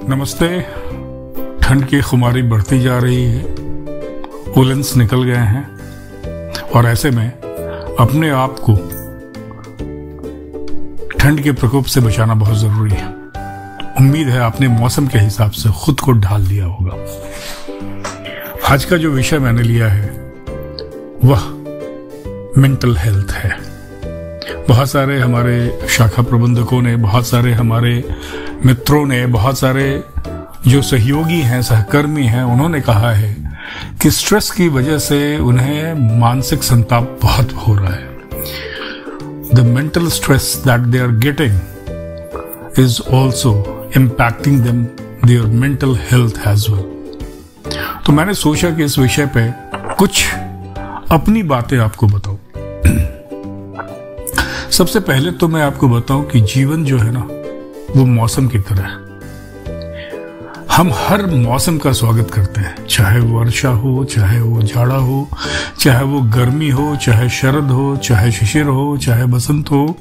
नमस्ते। ठंड की खुमारी बढ़ती जा रही है, वूलेंस निकल गए हैं और ऐसे में अपने आप को ठंड के प्रकोप से बचाना बहुत जरूरी है। उम्मीद है आपने मौसम के हिसाब से खुद को ढाल लिया होगा। आज का जो विषय मैंने लिया है वह मेंटल हेल्थ है। बहुत सारे हमारे शाखा प्रबंधकों ने, बहुत सारे हमारे मित्रों ने, बहुत सारे जो सहयोगी हैं, सहकर्मी हैं, उन्होंने कहा है कि स्ट्रेस की वजह से उन्हें मानसिक संताप बहुत हो रहा है। The mental stress that they are getting is also impacting them, their mental health as well. तो मैंने सोचा कि इस विषय पे कुछ अपनी बातें आपको बताऊं। सबसे पहले तो मैं आपको बताऊं कि जीवन जो है ना, वो मौसम की तरह है। हम हर मौसम का स्वागत करते हैं, चाहे वो वर्षा हो, चाहे वो जाड़ा हो, चाहे वो गर्मी हो, चाहे शरद हो, चाहे शिशिर हो, चाहे बसंत हो।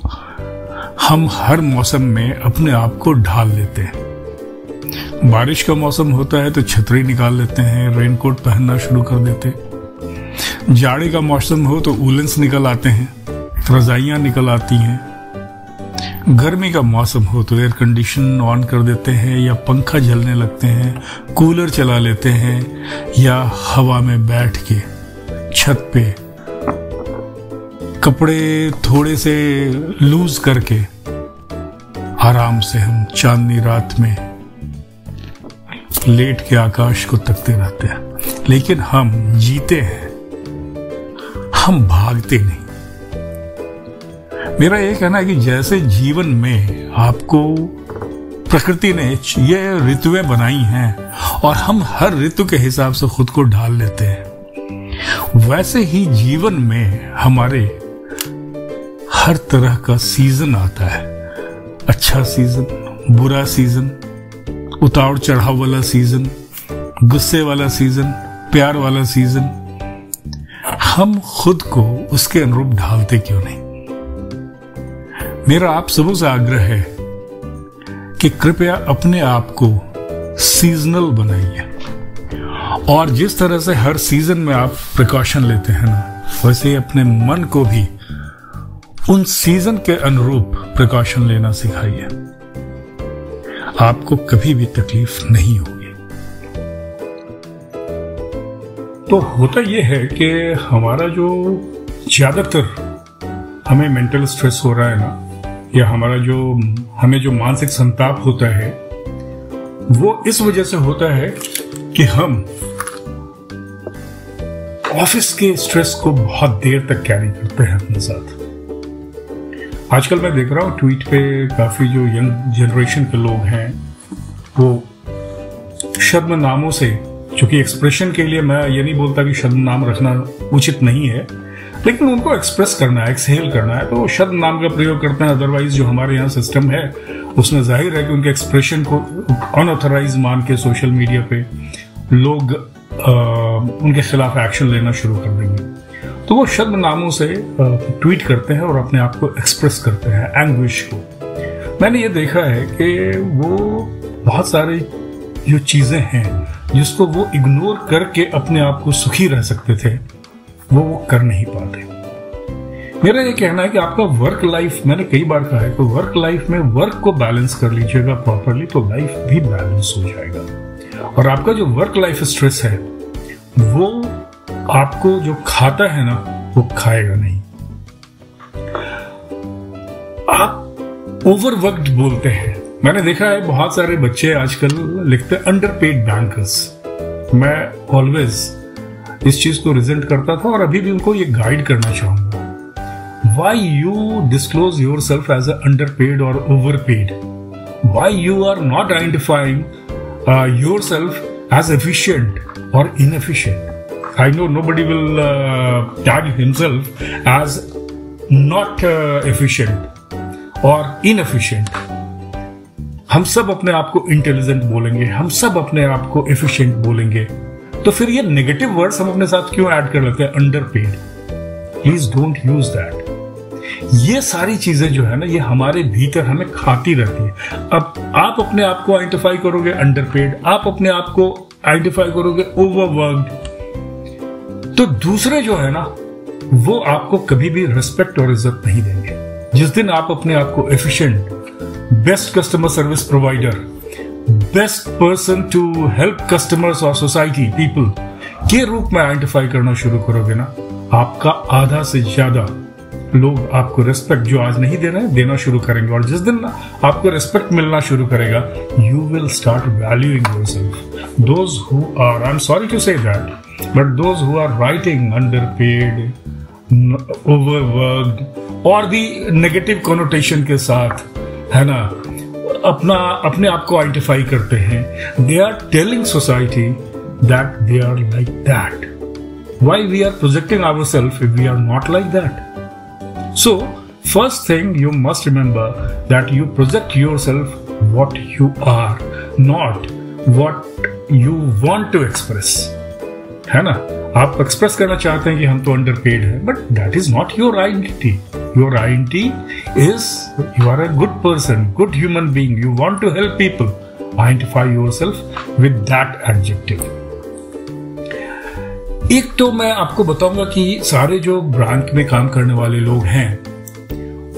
हम हर मौसम में अपने आप को ढाल लेते हैं। बारिश का मौसम होता है तो छतरी निकाल लेते हैं, रेनकोट पहनना शुरू कर देते हैं। जाड़े का मौसम हो तो वूलेंस निकल आते हैं, रजाइयां निकल आती हैं। गर्मी का मौसम हो तो एयर कंडीशन ऑन कर देते हैं या पंखा झलने लगते हैं, कूलर चला लेते हैं या हवा में बैठ के छत पे कपड़े थोड़े से लूज करके आराम से हम चांदनी रात में लेट के आकाश को तकते रहते हैं। लेकिन हम जीते हैं, हम भागते नहीं। मेरा ये कहना है कि जैसे जीवन में आपको प्रकृति ने ये ऋतुएं बनाई हैं और हम हर ऋतु के हिसाब से खुद को ढाल लेते हैं, वैसे ही जीवन में हमारे हर तरह का सीजन आता है। अच्छा सीजन, बुरा सीजन, उतार चढ़ाव वाला सीजन, गुस्से वाला सीजन, प्यार वाला सीजन। हम खुद को उसके अनुरूप ढालते क्यों नहीं? मेरा आप सबों से आग्रह है कि कृपया अपने आप को सीजनल बनाइए और जिस तरह से हर सीजन में आप प्रिकॉशन लेते हैं ना, वैसे ही अपने मन को भी उन सीजन के अनुरूप प्रिकॉशन लेना सिखाइए। आपको कभी भी तकलीफ नहीं होगी। तो होता यह है कि हमारा जो ज्यादातर हमें मेंटल स्ट्रेस हो रहा है ना, या हमें जो मानसिक संताप होता है, वो इस वजह से होता है कि हम ऑफिस के स्ट्रेस को बहुत देर तक कैरी करते हैं अपने साथ। आजकल मैं देख रहा हूं ट्वीट पे काफी जो यंग जनरेशन के लोग हैं, वो शब्द नामों से, चूंकि एक्सप्रेशन के लिए मैं ये नहीं बोलता कि शब्द नाम रखना उचित नहीं है, लेकिन उनको एक्सप्रेस करना है, एक्सहेल करना है, तो वो शब्द नाम का प्रयोग करते हैं। अदरवाइज जो हमारे यहाँ सिस्टम है उसमें जाहिर है कि उनके एक्सप्रेशन को अनऑथराइज मान के सोशल मीडिया पे लोग उनके खिलाफ एक्शन लेना शुरू कर देंगे। तो वो शब्द नामों से ट्वीट करते हैं और अपने आप को एक्सप्रेस करते हैं, एंग्विश को। मैंने ये देखा है कि वो बहुत सारी जो चीजें हैं जिसको वो इग्नोर करके अपने आप को सुखी रह सकते थे, वो कर नहीं पाते। मेरा ये कहना है कि आपका वर्क लाइफ, मैंने कई बार कहा है कि वर्क लाइफ में वर्क को बैलेंस कर लीजिएगा प्रॉपरली, तो लाइफ भी बैलेंस हो जाएगा। और आपका जो वर्क लाइफ स्ट्रेस है वो आपको जो खाता है ना, वो खाएगा नहीं। आप ओवरवर्क्ड बोलते हैं। मैंने देखा है बहुत सारे बच्चे आजकल लिखते हैं अंडरपेड बैंकर्स। मैं ऑलवेज इस चीज को रिजेंट करता था और अभी भी उनको ये गाइड करना चाहूंगा। Why you disclose yourself as a underpaid or overpaid? Why you are not identifying yourself as efficient or inefficient? I know nobody will tag himself as not efficient or inefficient. हम सब अपने आप को intelligent बोलेंगे, हम सब अपने आप को एफिशिएंट बोलेंगे, तो फिर ये नेगेटिव वर्ड्स हम अपने साथ क्यों ऐड कर लेते हैं? Underpaid. Please don't use that. ये सारी चीजें जो है ना, ये हमारे भीतर हमें खाती रहती है। अब आप अपने आप को आइडेंटिफाई करोगे अंडरपेड, आप अपने आप को आइडेंटिफाई करोगे ओवरवर्क्ड, तो दूसरे जो है ना वो आपको कभी भी रिस्पेक्ट और इज्जत नहीं देंगे। जिस दिन आप अपने आप को efficient, best customer service provider, best person to help customers और सोसाइटी पीपल के रूप में आइडेंटिफाई करना शुरू करोगे ना, आपका आधा से ज्यादा लोग आपको रिस्पेक्ट जो आज नहीं दे रहे हैं देना शुरू करेंगे। और जिस दिन आपको रिस्पेक्ट मिलना शुरू करेगा, you will start valuing yourself. Those who are, I am sorry to say that, but those who are writing underpaid, overworked और दी नेगेटिव कॉनोटेशन के साथ, है ना, अपने आप को आइडेंटिफाई करते हैं, they are telling society that they are like that. Why we are projecting ourselves if we are not like that? So, first thing you must remember that you project yourself what you are, not what you want to express. है ना? आप express करना चाहते हैं कि हम तो underpaid हैं, but that is not your identity. Your identity is you are a good person, good human being. You want to help people. Identify yourself with that adjective. एक तो मैं आपको बताऊंगा कि सारे जो ब्रांच में काम करने वाले लोग हैं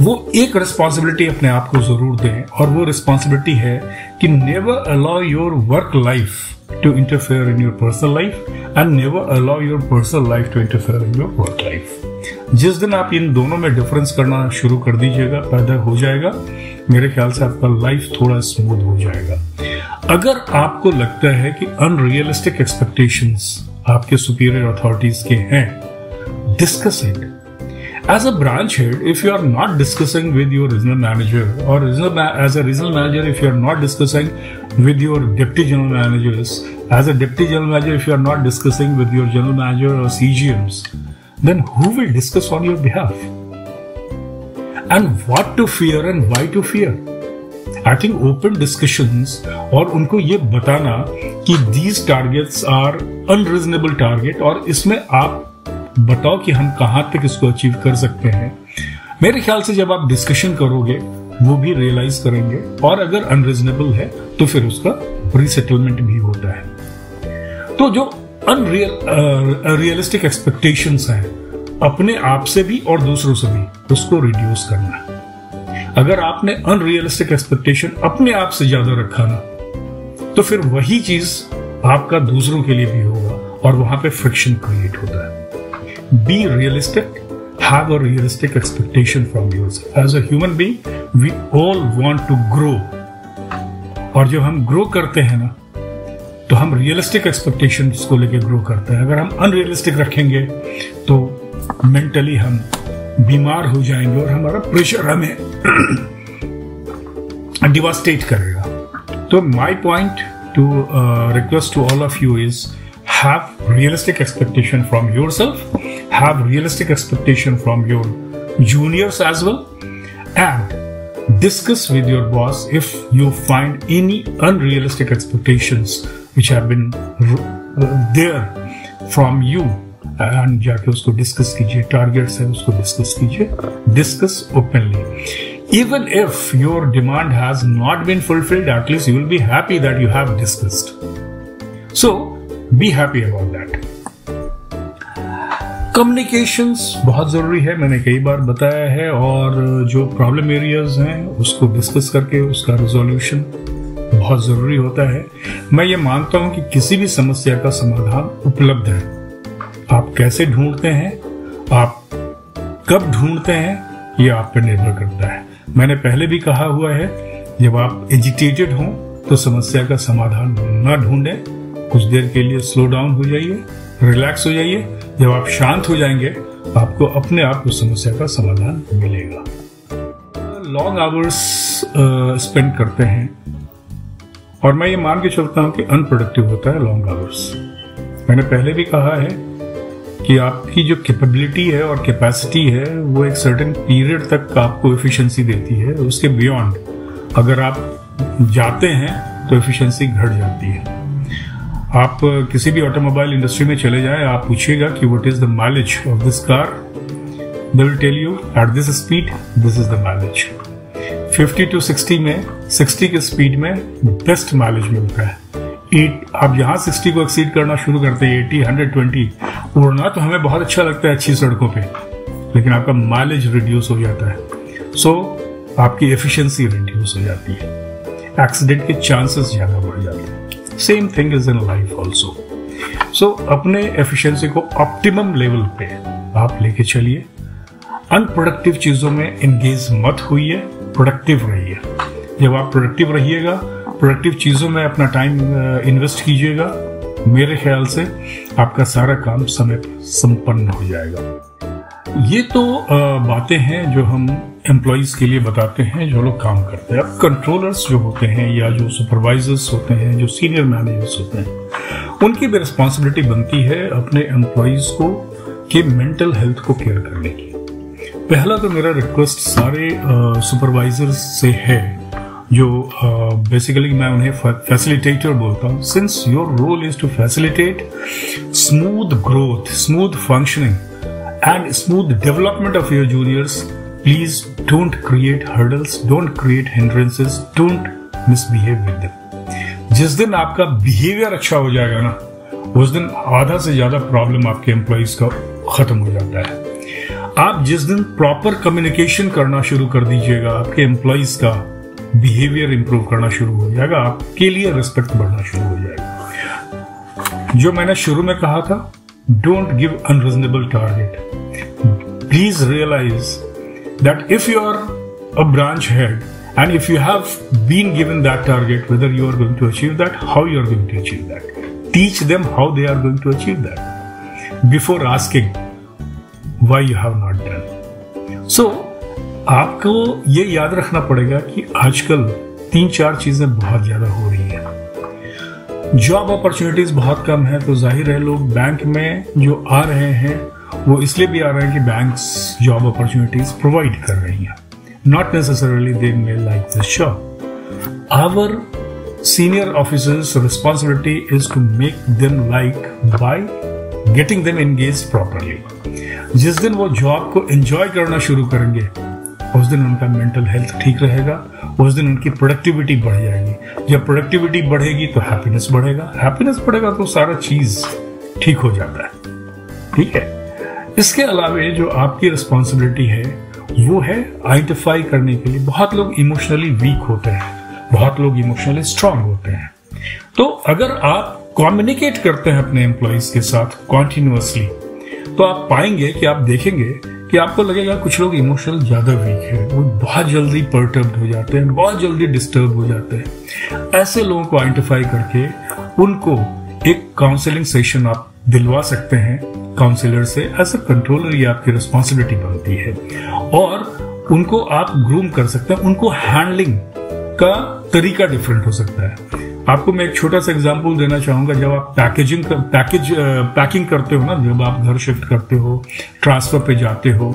वो एक रिस्पॉन्सिबिलिटी अपने आप को जरूर दें, और वो रिस्पॉन्सिबिलिटी है कि never allow your work life to interfere in your personal life and never allow your personal life to interfere in your work life. जिस दिन आप इन दोनों में डिफरेंस करना शुरू कर दीजिएगा, पैदा हो जाएगा, मेरे ख्याल से आपका लाइफ थोड़ा स्मूथ हो जाएगा। अगर आपको लगता है कि अनरियलिस्टिक एक्सपेक्टेशंस आपके सुपीरियर अथॉरिटीज के हैं, discuss it as a branch head. If you are not discussing with your regional manager, और as a regional manager if you are not discussing with your deputy general managers, as a deputy general manager if you are not discussing with your general manager और CGMs, then who will discuss on your behalf? And what to fear and why to fear? I think open discussions और उनको ये बताना कि these targets are unreasonable target, और इसमें आप बताओ कि हम कहाँ तक इसको अचीव कर सकते हैं। मेरे ख्याल से जब आप डिस्कशन करोगे वो भी रियलाइज करेंगे, और अगर अनरीजनेबल है तो फिर उसका रिसेटलमेंट भी होता है। तो जो रियलिस्टिक एक्सपेक्टेशंस हैं अपने आप से भी और दूसरों से भी, उसको रिड्यूस करना है। अगर आपने अनरियलिस्टिक एक्सपेक्टेशन अपने आप से ज्यादा रखा ना, तो फिर वही चीज आपका दूसरों के लिए भी होगा, और वहां पे फ्रिक्शन क्रिएट होता है। Be realistic, have a realistic expectation from yourself. As a human being we all want to grow, और जब हम ग्रो करते हैं ना, तो हम रियलिस्टिक एक्सपेक्टेशंस को लेकर ग्रो करते हैं। अगर हम अनरियलिस्टिक रखेंगे तो मेंटली हम बीमार हो जाएंगे, और हमारा प्रेशर हमें डिवास्टेट करेगा। तो my point to request to all of you is have realistic expectation from yourself, have realistic expectation from your juniors as well, and discuss with your boss if you find any unrealistic expectations which have been there from you, and जाके उसको discuss कीजिए। Targets है उसको discuss कीजिए, discuss openly. Even if your demand has not been fulfilled, at least you will be happy that you have discussed. So be happy about that. Communications बहुत ज़रूरी है, मैंने कई बार बताया है, और जो प्रॉब्लम एरियाज हैं उसको डिस्कस करके उसका रिजोल्यूशन बहुत ज़रूरी होता है। मैं ये मानता हूँ कि किसी भी समस्या का समाधान उपलब्ध है। आप कैसे ढूंढते हैं, आप कब ढूंढते हैं, ये आप पर निर्भर करता है। मैंने पहले भी कहा हुआ है, जब आप एजिटेटेड हों तो समस्या का समाधान न ढूंढें, कुछ देर के लिए स्लो डाउन हो जाइए, रिलैक्स हो जाइए। जब आप शांत हो जाएंगे आपको अपने आप उस समस्या का समाधान मिलेगा। लॉन्ग आवर्स स्पेंड करते हैं, और मैं ये मान के चलता हूं कि अनप्रोडक्टिव होता है लॉन्ग आवर्स। मैंने पहले भी कहा है कि आपकी जो कैपेबिलिटी है और कैपेसिटी है वो एक सर्टेन पीरियड तक आपको एफिशिएंसी देती है। उसके बियॉन्ड अगर आप जाते हैं तो एफिशिएंसी घट जाती है। आप किसी भी ऑटोमोबाइल इंडस्ट्री में चले जाएं, आप पूछिएगा कि what is the mileage of this car, they will tell you at this speed this is the mileage. 50 to 60 में 60 के स्पीड में बेस्ट माइलेज मिलता है। आप यहाँ 60 को एक्सीड करना शुरू करते हैं 80, 120 उड़ना तो हमें बहुत अच्छा लगता है अच्छी सड़कों पे, लेकिन आपका माइलेज रिड्यूस हो जाता है। सो आपकी एफिशिएंसी रिड्यूस हो जाती है, एक्सीडेंट के चांसेस ज्यादा बढ़ जाते हैं। Same thing is in life also. So अपने एफिशिएंसी को ऑप्टिमम लेवल पे आप लेके चलिए। अनप्रोडक्टिव चीजों में एंगेज मत होइए, प्रोडक्टिव रहिए। जब आप प्रोडक्टिव रहिएगा, प्रोडक्टिव चीजों में अपना टाइम इन्वेस्ट कीजिएगा, मेरे ख्याल से आपका सारा काम समय पर संपन्न हो जाएगा। ये तो बातें हैं जो हम एम्प्लॉइज के लिए बताते हैं जो लोग काम करते हैं। अब कंट्रोलर्स जो होते हैं या जो सुपरवाइजर्स होते हैं, जो सीनियर मैनेजर्स होते हैं, उनकी भी रिस्पॉन्सिबिलिटी बनती है अपने एम्प्लॉइज को के मेंटल हेल्थ को केयर करने की। पहला तो मेरा रिक्वेस्ट सारे सुपरवाइजर्स से है जो बेसिकली मैं उन्हें फैसिलिटेटर बोलता हूँ। Since your role is to facilitate smooth growth, smooth functioning and smooth development of your juniors, please don't create hurdles, don't create hindrances, don't misbehave with them. जिस दिन आपका बिहेवियर अच्छा हो जाएगा ना, उस दिन आधा से ज्यादा प्रॉब्लम आपके एम्प्लॉइज का खत्म हो जाता है। आप जिस दिन प्रॉपर कम्युनिकेशन करना शुरू कर दीजिएगा, आपके एम्प्लॉइज का बिहेवियर इंप्रूव करना शुरू हो जाएगा, आपके लिए रिस्पेक्ट बढ़ना शुरू हो जाएगा। जो मैंने शुरू में कहा था, don't give unreasonable target. Please realise that if you are a branch head and if you have been given that target, whether you are going to achieve that, how you are going to achieve that, teach them how they are going to achieve that before asking why you have not done so। आपको ये याद रखना पड़ेगा कि आजकल 3-4 चीजें बहुत ज्यादा हो रही है। जॉब अपॉर्चुनिटीज बहुत कम है, तो जाहिर है लोग बैंक में जो आ रहे हैं वो इसलिए भी आ रहे हैं कि बैंक्स जॉब अपॉर्चुनिटीज प्रोवाइड कर रही हैं। Not necessarily they may like this job. Our senior officers' responsibility is to make them like by getting them engaged properly. जिस दिन वो जॉब को एंजॉय करना शुरू करेंगे, उस दिन उनका मेंटल हेल्थ ठीक रहेगा, उस दिन उनकी प्रोडक्टिविटी बढ़ जाएगी। जब प्रोडक्टिविटी बढ़ेगी तो हैप्पीनेस बढ़ेगा, हैप्पीनेस बढ़ेगा तो सारा चीज ठीक हो जाता है। ठीक है। इसके अलावा जो आपकी रिस्पॉन्सिबिलिटी है वो है आइडेंटिफाई करने के लिए। बहुत लोग इमोशनली वीक होते हैं, बहुत लोग इमोशनली स्ट्रांग होते हैं। तो अगर आप कम्युनिकेट करते हैं अपने एम्प्लॉइज के साथ कॉन्टिन्यूअसली, तो आप पाएंगे कि आप देखेंगे कि आपको लगेगा कुछ लोग इमोशनल ज्यादा वीक है, वो बहुत जल्दी पर्टर्ब्ड हो जाते हैं, बहुत जल्दी डिस्टर्ब हो जाते हैं। ऐसे लोगों को आइडेंटिफाई करके उनको एक काउंसलिंग सेशन आप दिलवा सकते हैं काउंसलर से। एज अ कंट्रोलर ये आपकी रिस्पॉन्सिबिलिटी बनती है, और उनको आप ग्रूम कर सकते हैं। उनको हैंडलिंग का तरीका डिफरेंट हो सकता है। आपको मैं एक छोटा सा एग्जांपल देना चाहूंगा। जब आप पैकिंग करते हो ना, जब आप घर शिफ्ट करते हो, ट्रांसफर पे जाते हो,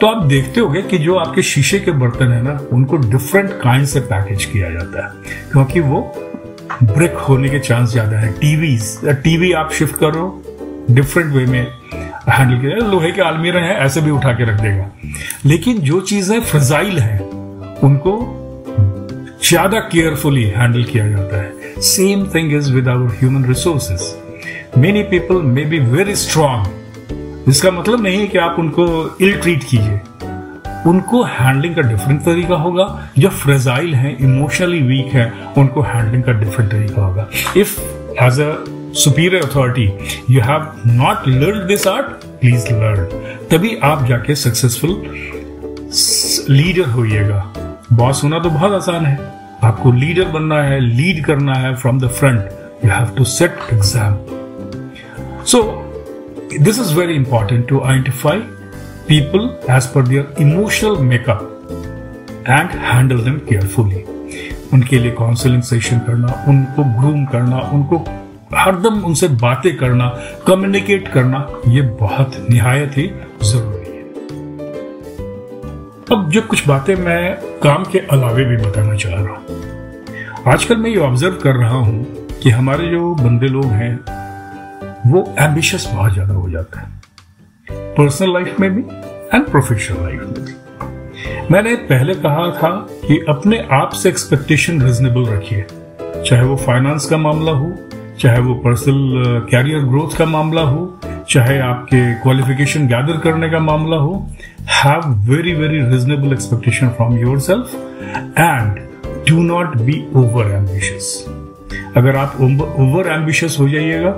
तो आप देखते होगे कि जो आपके शीशे के बर्तन है ना, उनको डिफरेंट काइंड से पैकेज किया जाता है, क्योंकि वो ब्रेक होने के चांस ज्यादा है। टीवी आप शिफ्ट करो, डिफरेंट वे में हैंडल किया, लोहे के अलमीरे हैं ऐसे भी उठा के रख देगा। लेकिन जो चीजें फ्रजाइल हैं उनको ज्यादा केयरफुली हैंडल किया जाता है। Same thing is with our human resources. Many people may be very strong, इसका मतलब नहीं है कि आप उनको इल ट्रीट कीजिए, उनको हैंडलिंग का डिफरेंट तरीका होगा। जो फ्रेजाइल हैं, इमोशनली वीक हैं, उनको हैंडलिंग का डिफरेंट तरीका होगा। If as a superior authority you have not learn this art, please learn, तभी आप जाके सक्सेसफुल लीडर होइएगा। बॉस होना तो बहुत आसान है, आपको लीडर बनना है, लीड करना है from the front. You have to set example. So this is very important to identify people as per their emotional makeup and handle them carefully। उनके लिए काउंसलिंग सेशन करना, उनको ग्रूम करना, उनको हरदम उनसे बातें करना, कम्युनिकेट करना, ये बहुत निहायत ही जरूरी है। अब जो कुछ बातें मैं काम के अलावे भी बताना चाह रहा हूं। आजकल मैं ये ऑब्जर्व कर रहा हूं कि हमारे जो बंदे लोग हैं वो एम्बिशियस बहुत ज्यादा हो जाते हैं, पर्सनल लाइफ में भी एंड प्रोफेशनल लाइफ में भी। मैंने पहले कहा था कि अपने आप से एक्सपेक्टेशन रिजनेबल रखिए, चाहे वो फाइनेंस का मामला हो, चाहे वो पर्सनल कैरियर ग्रोथ का मामला हो, चाहे आपके क्वालिफिकेशन गैदर करने का मामला हो। Have very very reasonable expectation from yourself and do not be over ambitious. अगर आप ओवर एम्बिशियस हो जाइएगा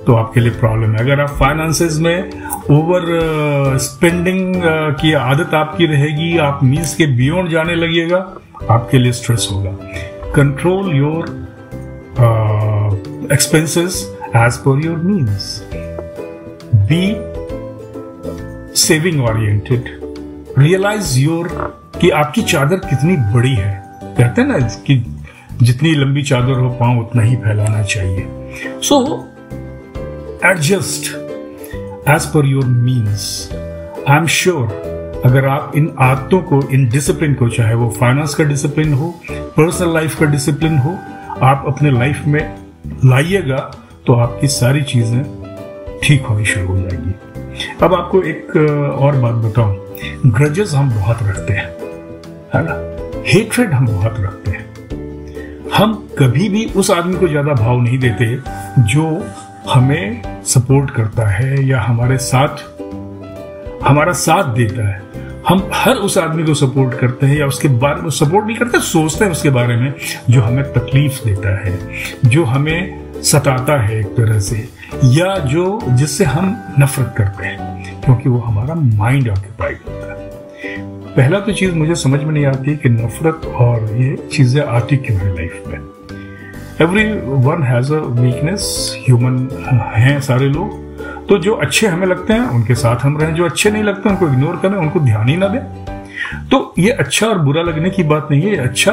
तो आपके लिए प्रॉब्लम है। अगर आप फाइनेंसेस में ओवर स्पेंडिंग की आदत आपकी रहेगी, आप मीन्स के बियॉन्ड जाने लगिएगा, आपके लिए स्ट्रेस होगा। Control your expenses as per your means. Be saving oriented. Realise your कि आपकी चादर कितनी बड़ी है। कहते हैं ना कि जितनी लंबी चादर हो पांव उतना ही फैलाना चाहिए। So adjust as per your means. I am sure अगर आप इन आदतों को, इन डिसिप्लिन को, चाहे वो फाइनेंस का डिसिप्लिन हो, पर्सनल लाइफ का डिसिप्लिन हो, आप अपने लाइफ में लाइएगा तो आपकी सारी चीजें ठीक होनी शुरू हो जाएगी। अब आपको एक और बात बताऊं, ग्रजेस हम बहुत रखते हैं, है ना, हेट्रेड हम बहुत रखते हैं। हम कभी भी उस आदमी को ज्यादा भाव नहीं देते जो हमें सपोर्ट करता है या हमारा साथ देता है। हम हर उस आदमी को सपोर्ट करते हैं या उसके बारे में सपोर्ट नहीं करते, सोचते हैं उसके बारे में जो हमें तकलीफ देता है, जो हमें सताता है एक तरह से, या जो जिससे हम नफरत करते हैं, क्योंकि वो हमारा माइंड ऑक्यूपाई करता है। पहला तो चीज मुझे समझ में नहीं आती कि नफरत और ये चीजें आती क्यों है लाइफ में। Everyone has a weakness, human हैं सारे लोग। तो जो अच्छे हमें लगते हैं उनके साथ हम रहें, जो अच्छे नहीं लगते उनको इग्नोर करें, उनको ध्यान ही ना दें। तो ये अच्छा और बुरा लगने की बात नहीं है, ये अच्छा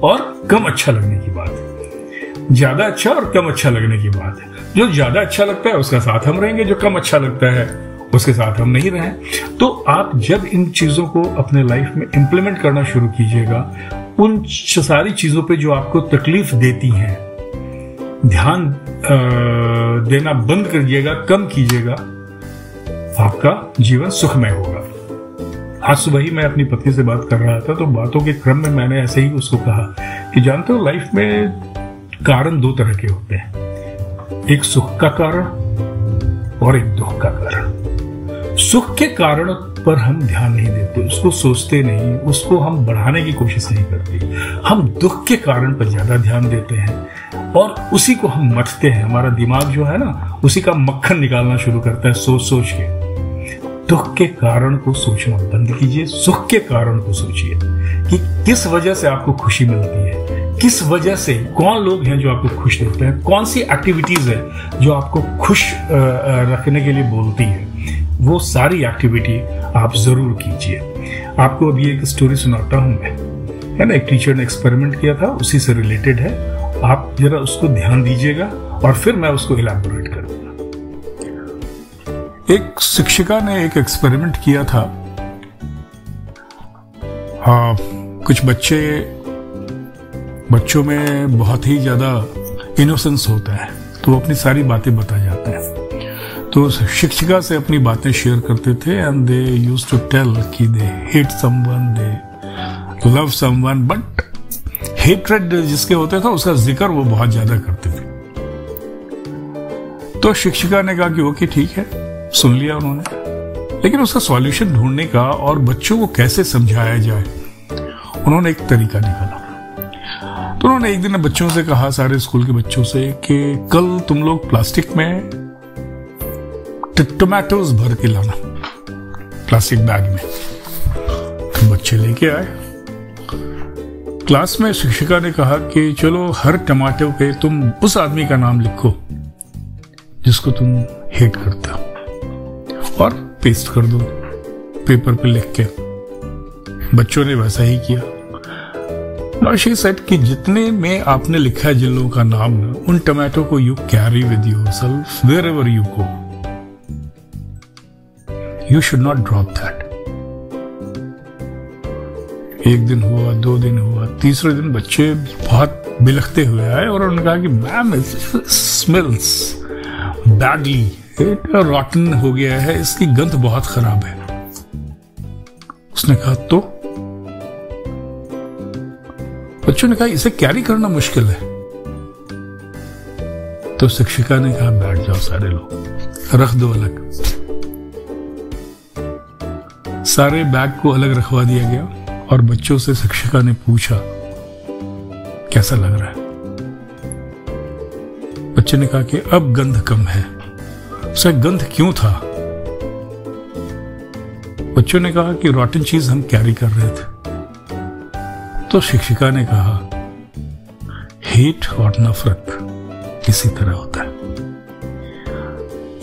और कम अच्छा लगने की बात है। ज्यादा अच्छा और कम अच्छा लगने की बात है। जो ज्यादा अच्छा लगता है उसका साथ हम रहेंगे, जो कम अच्छा लगता है उसके साथ हम नहीं रहें। तो आप जब इन चीजों को अपने लाइफ में इंप्लीमेंट करना शुरू कीजिएगा, उन सारी चीजों पे जो आपको तकलीफ देती हैं ध्यान देना बंद करिएगा, कम कीजिएगा, आपका जीवन सुखमय होगा। आज सुबह ही मैं अपनी पत्नी से बात कर रहा था, तो बातों के क्रम में मैंने ऐसे ही उसको कहा कि जानते हो लाइफ में कारण दो तरह के होते हैं, एक सुख का कारण और एक दुख का कारण। सुख के कारण पर हम ध्यान नहीं देते, उसको सोचते नहीं, उसको हम बढ़ाने की कोशिश नहीं करते। हम दुख के कारण पर ज्यादा ध्यान देते हैं और उसी को हम मथते हैं। हमारा दिमाग जो है ना, उसी का मक्खन निकालना शुरू करता है सोच सोच के। दुख के कारण को सोचना बंद कीजिए, सुख के कारण को सोचिए कि किस वजह से आपको खुशी मिलती है, किस वजह से, कौन लोग हैं जो आपको खुश देते हैं, कौन सी एक्टिविटीज है जो आपको खुश रखने के लिए बोलती है। वो सारी एक्टिविटी आप जरूर कीजिए। आपको अभी एक स्टोरी सुनाता हूं मैं, है ना, एक टीचर ने एक्सपेरिमेंट किया था, उसी से रिलेटेड है। आप जरा उसको ध्यान दीजिएगा और फिर मैं उसको इलैबोरेट करूंगा। एक शिक्षिका ने एक एक्सपेरिमेंट किया था। कुछ बच्चों में बहुत ही ज्यादा इनोसेंस होता है, तो वो अपनी सारी बातें बता जाते हैं। तो शिक्षिका से अपनी बातें शेयर करते थे and they used to tell कि they hate someone, they love someone, but hatred जिसके होते था उसका जिक्र वो बहुत ज्यादा करते थे। तो शिक्षिका ने कहा कि ओके ठीक है, सुन लिया उन्होंने, लेकिन उसका सॉल्यूशन ढूंढने का और बच्चों को कैसे समझाया जाए उन्होंने एक तरीका निकाला। तो उन्होंने एक दिन बच्चों से कहा, सारे स्कूल के बच्चों से, कि कल तुम लोग प्लास्टिक में टोमेटोज भर के लाना, प्लास्टिक बैग में। तो बच्चे लेके आए। क्लास में शिक्षिका ने कहा कि चलो हर टमाटो पे तुम उस आदमी का नाम लिखो जिसको तुम हेट करते हो और पेस्ट कर दो पेपर पे लिख के। बच्चों ने वैसा ही किया। और शी सेड कि जितने में आपने लिखा है जिन लोगों का नाम, उन टमाटो को you carry with yourself wherever you go. You should not drop that. एक दिन हुआ, 2 दिन हुआ, तीसरे दिन बच्चे बहुत बिलखते हुए आए और उन्होंने कहा कि मैम स्मेल्स बैडली, रॉटन हो गया है, इसकी गंध बहुत खराब है। उसने कहा तो बच्चों ने कहा इसे कैरी करना मुश्किल है। तो शिक्षिका ने कहा बैठ जाओ सारे लोग, रख दो अलग। सारे बैग को अलग रखवा दिया गया और बच्चों से शिक्षिका ने पूछा कैसा लग रहा है। बच्चे ने कहा कि अब गंध कम है। उसे गंध क्यों था? बच्चों ने कहा कि रॉटन चीज हम कैरी कर रहे थे। तो शिक्षिका ने कहा हेट और नफरत इसी तरह होता है,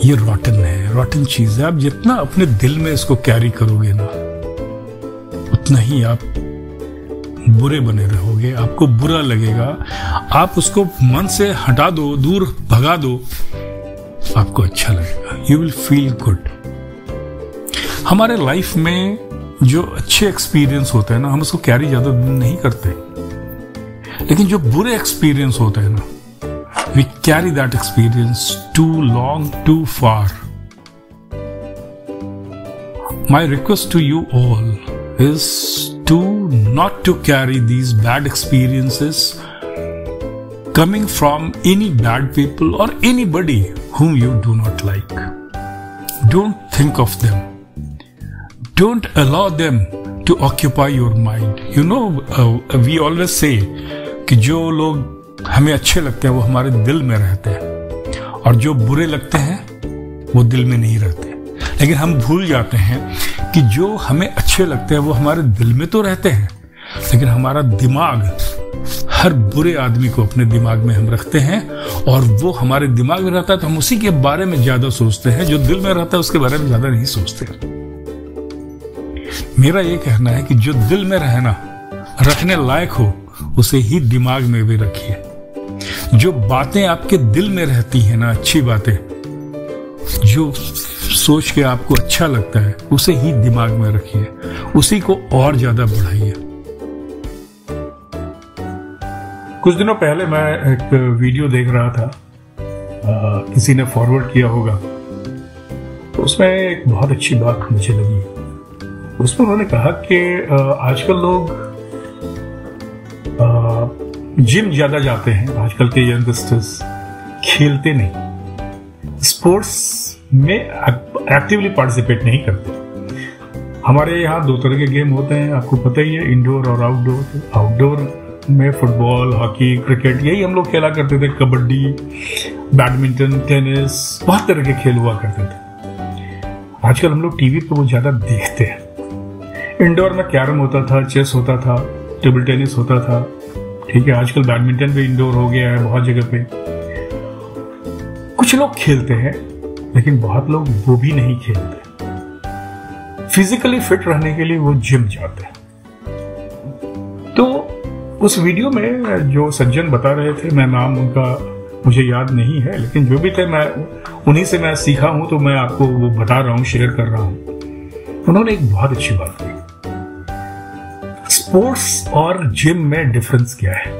ये रॉटन है, रॉटन चीज है। आप जितना अपने दिल में इसको कैरी करोगे ना, उतना ही आप बुरे बने रहोगे, आपको बुरा लगेगा। आप उसको मन से हटा दो, दूर भगा दो, आपको अच्छा लगेगा, यू विल फील गुड। हमारे लाइफ में जो अच्छे एक्सपीरियंस होते हैं ना, हम उसको कैरी ज्यादा दिन नहीं करते, लेकिन जो बुरे एक्सपीरियंस होते हैं ना, we carry that experience too long, too far. My request to you all is to not to carry these bad experiences coming from any bad people or anybody whom you do not like. Don't think of them. Don't allow them to occupy your mind. You know, we always say कि जो लोग हमें अच्छे लगते हैं वो हमारे दिल में रहते हैं, और जो बुरे लगते हैं वो दिल में नहीं रहते। लेकिन हम भूल जाते हैं कि जो हमें अच्छे लगते हैं वो हमारे दिल में तो रहते हैं, लेकिन हमारा दिमाग, हर बुरे आदमी को अपने दिमाग में हम रखते हैं, और वो हमारे दिमाग में रहता है तो हम उसी के बारे में ज्यादा सोचते हैं। जो दिल में रहता है उसके बारे में ज्यादा नहीं सोचते। मेरा ये कहना है कि जो दिल में रहना, रखने लायक हो, उसे ही दिमाग में भी रखिए। जो बातें आपके दिल में रहती हैं ना, अच्छी बातें, जो सोच के आपको अच्छा लगता है, उसे ही दिमाग में रखिए, उसी को और ज्यादा बढ़ाइए। कुछ दिनों पहले मैं एक वीडियो देख रहा था, किसी ने फॉरवर्ड किया होगा, तो उसमें एक बहुत अच्छी बात मुझे लगी। उसमें उन्होंने कहा कि आजकल लोग जिम ज्यादा जाते हैं, आजकल के यंगस्टर्स खेलते नहीं, स्पोर्ट्स में एक्टिवली पार्टिसिपेट नहीं करते। हमारे यहाँ दो तरह के गेम होते हैं, आपको पता ही है, इंडोर और आउटडोर। आउटडोर में फुटबॉल, हॉकी, क्रिकेट, यही हम लोग खेला करते थे। कबड्डी, बैडमिंटन, टेनिस, बहुत तरह के खेल हुआ करते थे। आजकल हम लोग टीवी पे वो ज्यादा देखते हैं। इंडोर में कैरम होता था, चेस होता था, टेबल टेनिस होता था, ठीक है। आजकल बैडमिंटन भी इंडोर हो गया है बहुत जगह पे। कुछ लोग खेलते हैं, लेकिन बहुत लोग वो भी नहीं खेलते। फिजिकली फिट रहने के लिए वो जिम जाते हैं। तो उस वीडियो में जो सज्जन बता रहे थे, मैं नाम उनका मुझे याद नहीं है, लेकिन जो भी थे, मैं उन्हीं से मैं सीखा हूं, तो मैं आपको वो बता रहा हूं, शेयर कर रहा हूं। उन्होंने एक बहुत अच्छी बात कही। स्पोर्ट्स और जिम में डिफरेंस क्या है?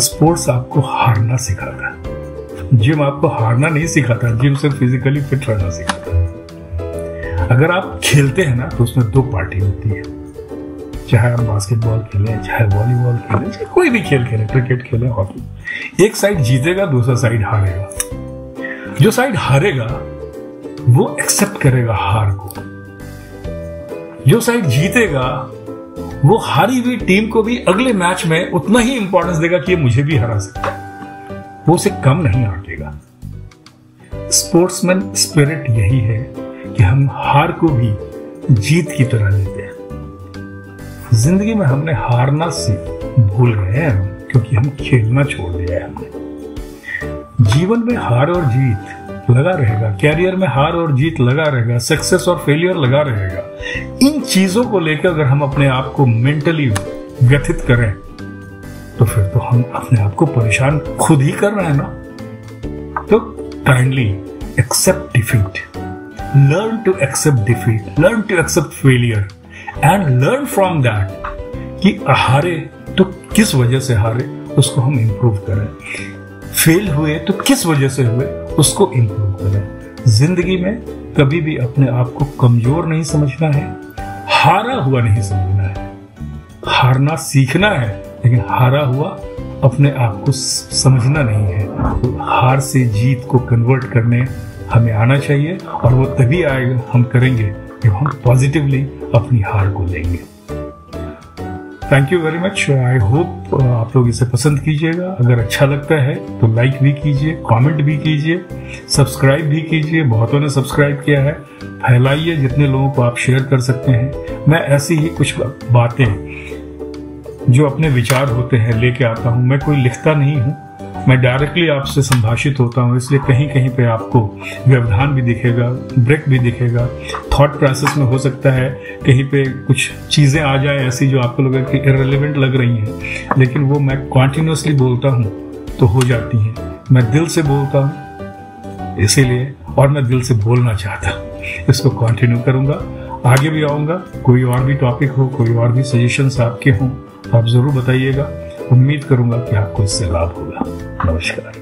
स्पोर्ट्स आपको हारना सिखाता है, जिम आपको हारना नहीं सिखाता। जिम से फिजिकली फिट रहना सिखाता है। अगर आप खेलते हैं ना, तो उसमें दो पार्टी होती है, चाहे आप बास्केटबॉल खेलें, चाहे वॉलीबॉल खेलें, चाहे कोई भी खेल खेलें, क्रिकेट खेलें, हॉकी। एक साइड जीतेगा, दूसरा साइड हारेगा। जो साइड हारेगा वो एक्सेप्ट करेगा हार को। जो साइड जीतेगा वो हारी हुई टीम को भी अगले मैच में उतना ही इंपॉर्टेंस देगा कि ये मुझे भी हरा सकता है, वो उसे कम नहीं आंकेगा। स्पोर्ट्समैन स्पिरिट यही है कि हम हार को भी जीत की तरह लेते हैं। जिंदगी में हमने हारना से भूल गए हैं, क्योंकि हम खेलना छोड़ दिया है हमने। जीवन में हार और जीत लगा रहेगा, कैरियर में हार और जीत लगा रहेगा, सक्सेस और फेलियर लगा रहेगा। इन चीजों को लेकर अगर हम अपने आप को मेंटली व्यथित करें, तो फिर तो हम अपने आप को परेशान खुद ही कर रहे हैं ना। तो kindly accept defeat, learn to accept defeat, learn to accept failure and learn from that कि हारे तो किस वजह से हारे, उसको हम इंप्रूव करें। फेल हुए तो किस वजह से हुए, उसको इंप्रूव करें। जिंदगी में कभी भी अपने आप को कमजोर नहीं समझना है, हारा हुआ नहीं समझना है। हारना सीखना है, लेकिन हारा हुआ अपने आप को समझना नहीं है। तो हार से जीत को कन्वर्ट करने हमें आना चाहिए, और वो तभी आएगा, हम करेंगे जब हम पॉजिटिवली अपनी हार को लेंगे। Thank you very much. I hope आप लोग इसे पसंद कीजिएगा। अगर अच्छा लगता है तो लाइक भी कीजिए, कमेंट भी कीजिए, सब्सक्राइब भी कीजिए। बहुतों ने सब्सक्राइब किया है, फैलाइए जितने लोगों को आप शेयर कर सकते हैं। मैं ऐसी ही कुछ बातें जो अपने विचार होते हैं लेके आता हूं। मैं कोई लिखता नहीं हूं, मैं डायरेक्टली आपसे संभाषित होता हूं, इसलिए कहीं कहीं पे आपको व्यवधान भी दिखेगा, ब्रेक भी दिखेगा। थॉट प्रोसेस में हो सकता है कहीं पे कुछ चीजें आ जाए ऐसी जो आपको लगे कि इररिलेवेंट लग रही हैं, लेकिन वो मैं कॉन्टिन्यूसली बोलता हूं तो हो जाती हैं। मैं दिल से बोलता हूं इसीलिए, और मैं दिल से बोलना चाहता हूं। इसको कंटिन्यू करूंगा, आगे भी आऊंगा। कोई और भी टॉपिक हो, कोई और भी सजेशंस आपके हों, आप जरूर बताइएगा। उम्मीद करूंगा कि आपको इससे लाभ होगा। नमस्कार।